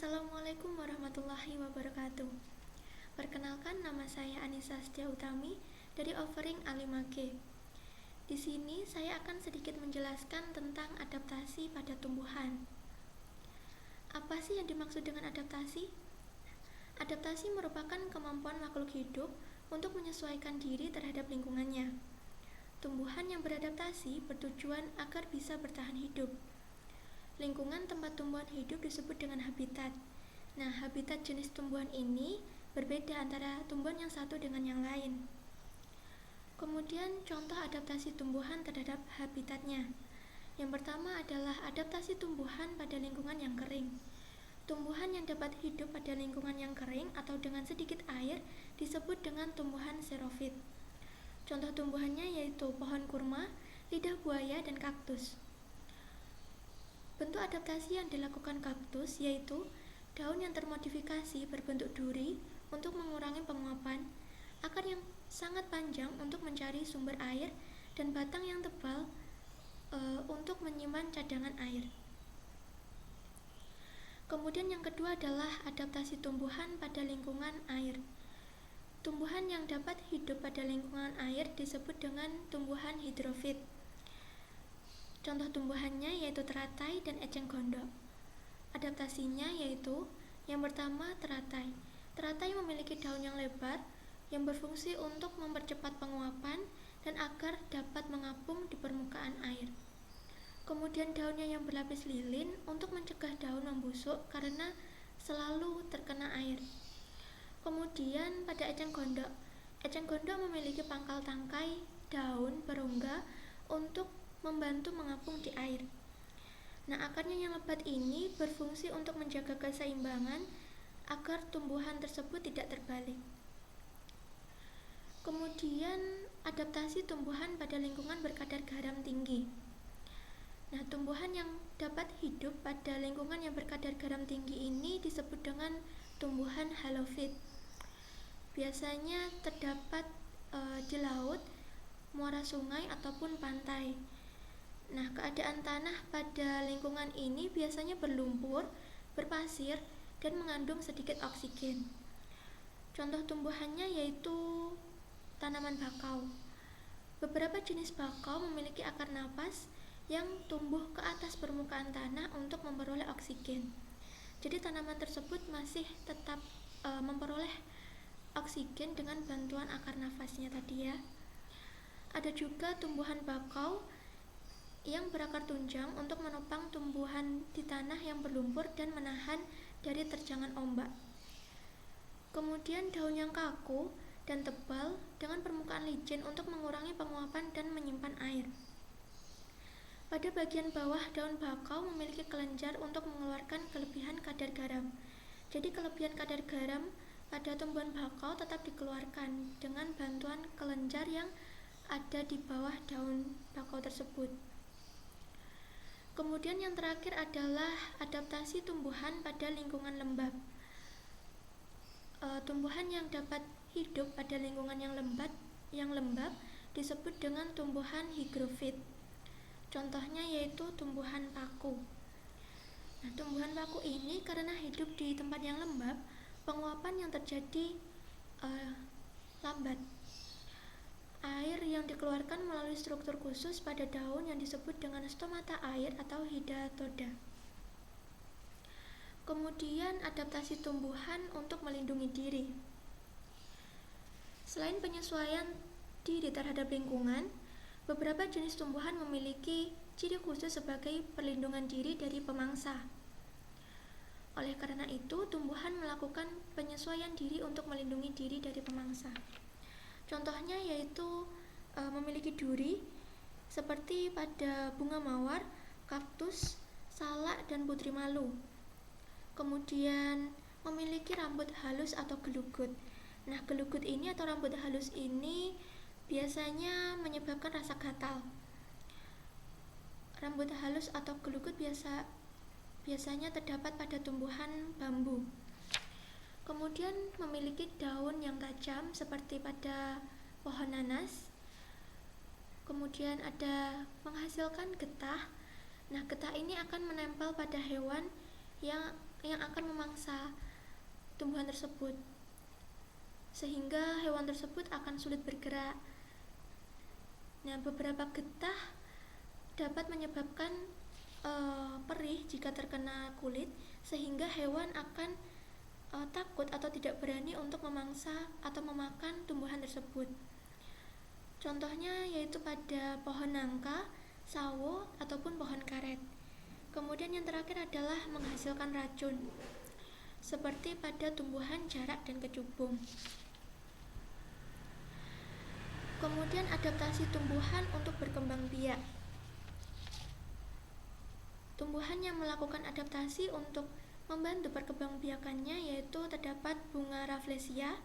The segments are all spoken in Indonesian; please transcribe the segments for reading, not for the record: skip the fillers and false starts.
Assalamualaikum warahmatullahi wabarakatuh. Perkenalkan, nama saya Anissa Setia Utami dari Offering A5G. Di sini saya akan sedikit menjelaskan tentang adaptasi pada tumbuhan. Apa sih yang dimaksud dengan adaptasi? Adaptasi merupakan kemampuan makhluk hidup untuk menyesuaikan diri terhadap lingkungannya. Tumbuhan yang beradaptasi bertujuan agar bisa bertahan hidup. Lingkungan tempat tumbuhan hidup disebut dengan habitat. Nah, habitat jenis tumbuhan ini berbeda antara tumbuhan yang satu dengan yang lain. Kemudian, contoh adaptasi tumbuhan terhadap habitatnya. Yang pertama adalah adaptasi tumbuhan pada lingkungan yang kering. Tumbuhan yang dapat hidup pada lingkungan yang kering atau dengan sedikit air disebut dengan tumbuhan xerofit. Contoh tumbuhannya yaitu pohon kurma, lidah buaya, dan kaktus. Bentuk adaptasi yang dilakukan kaktus yaitu daun yang termodifikasi berbentuk duri untuk mengurangi penguapan, akar yang sangat panjang untuk mencari sumber air, dan batang yang tebal untuk menyimpan cadangan air. Kemudian yang kedua adalah adaptasi tumbuhan pada lingkungan air. Tumbuhan yang dapat hidup pada lingkungan air disebut dengan tumbuhan hidrofit. Contoh tumbuhannya yaitu teratai dan eceng gondok. Adaptasinya yaitu yang pertama teratai. Teratai memiliki daun yang lebar yang berfungsi untuk mempercepat penguapan dan agar dapat mengapung di permukaan air. Kemudian daunnya yang berlapis lilin untuk mencegah daun membusuk karena selalu terkena air. Kemudian pada eceng gondok memiliki pangkal tangkai daun berongga untuk membantu mengapung di air. Nah, akarnya yang lebat ini berfungsi untuk menjaga keseimbangan agar tumbuhan tersebut tidak terbalik. Kemudian adaptasi tumbuhan pada lingkungan berkadar garam tinggi. Nah, tumbuhan yang dapat hidup pada lingkungan yang berkadar garam tinggi ini disebut dengan tumbuhan halofit. Biasanya terdapat di laut, muara sungai, ataupun pantai. Nah, keadaan tanah pada lingkungan ini biasanya berlumpur, berpasir, dan mengandung sedikit oksigen. Contoh tumbuhannya yaitu tanaman bakau. Beberapa jenis bakau memiliki akar napas yang tumbuh ke atas permukaan tanah untuk memperoleh oksigen. Jadi tanaman tersebut masih tetap memperoleh oksigen dengan bantuan akar nafasnya tadi ya. Ada juga tumbuhan bakau yang berakar tunjang untuk menopang tumbuhan di tanah yang berlumpur dan menahan dari terjangan ombak. Kemudian daun yang kaku dan tebal dengan permukaan licin untuk mengurangi penguapan dan menyimpan air. Pada bagian bawah daun bakau memiliki kelenjar untuk mengeluarkan kelebihan kadar garam. Jadi kelebihan kadar garam pada tumbuhan bakau tetap dikeluarkan dengan bantuan kelenjar yang ada di bawah daun bakau tersebut. Kemudian yang terakhir adalah adaptasi tumbuhan pada lingkungan lembab. Tumbuhan yang dapat hidup pada lingkungan yang lembab disebut dengan tumbuhan higrofit. Contohnya yaitu tumbuhan paku. Nah, tumbuhan paku ini karena hidup di tempat yang lembab, penguapan yang terjadi lambat. Air yang dikeluarkan melalui struktur khusus pada daun yang disebut dengan stomata air atau hidatoda. Kemudian adaptasi tumbuhan untuk melindungi diri. Selain penyesuaian diri terhadap lingkungan, beberapa jenis tumbuhan memiliki ciri khusus sebagai perlindungan diri dari pemangsa. Oleh karena itu, tumbuhan melakukan penyesuaian diri untuk melindungi diri dari pemangsa. Contohnya yaitu memiliki duri seperti pada bunga mawar, kaktus, salak, dan putri malu. Kemudian memiliki rambut halus atau gelugut. Nah, gelugut ini atau rambut halus ini biasanya menyebabkan rasa gatal. Rambut halus atau gelugut biasanya terdapat pada tumbuhan bambu. Kemudian memiliki daun yang tajam seperti pada pohon nanas. Kemudian ada menghasilkan getah. Nah, getah ini akan menempel pada hewan yang akan memangsa tumbuhan tersebut, sehingga hewan tersebut akan sulit bergerak. Nah, beberapa getah dapat menyebabkan perih jika terkena kulit, sehingga hewan akan takut atau tidak berani untuk memangsa atau memakan tumbuhan tersebut. Contohnya yaitu pada pohon nangka, sawo, ataupun pohon karet. Kemudian yang terakhir adalah menghasilkan racun, seperti pada tumbuhan jarak dan kecubung. Kemudian adaptasi tumbuhan untuk berkembang biak. Tumbuhan yang melakukan adaptasi untuk membantu perkembangbiakannya yaitu terdapat bunga Rafflesia.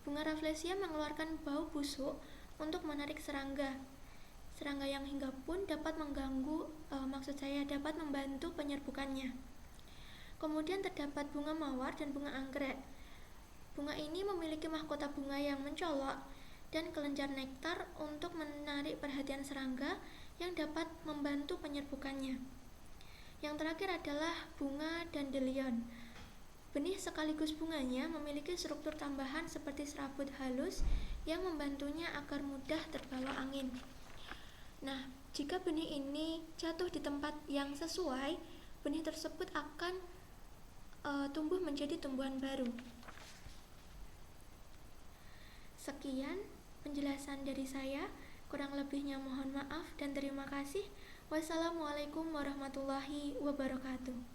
Bunga Rafflesia mengeluarkan bau busuk untuk menarik serangga. Serangga yang hinggap pun dapat mengganggu, dapat membantu penyerbukannya. Kemudian terdapat bunga mawar dan bunga anggrek. Bunga ini memiliki mahkota bunga yang mencolok dan kelenjar nektar untuk menarik perhatian serangga yang dapat membantu penyerbukannya. Yang terakhir adalah bunga dandelion. Benih sekaligus bunganya memiliki struktur tambahan seperti serabut halus yang membantunya agar mudah terbawa angin. Nah, jika benih ini jatuh di tempat yang sesuai, benih tersebut akan tumbuh menjadi tumbuhan baru. Sekian penjelasan dari saya, kurang lebihnya mohon maaf dan terima kasih. Wassalamualaikum warahmatullahi wabarakatuh.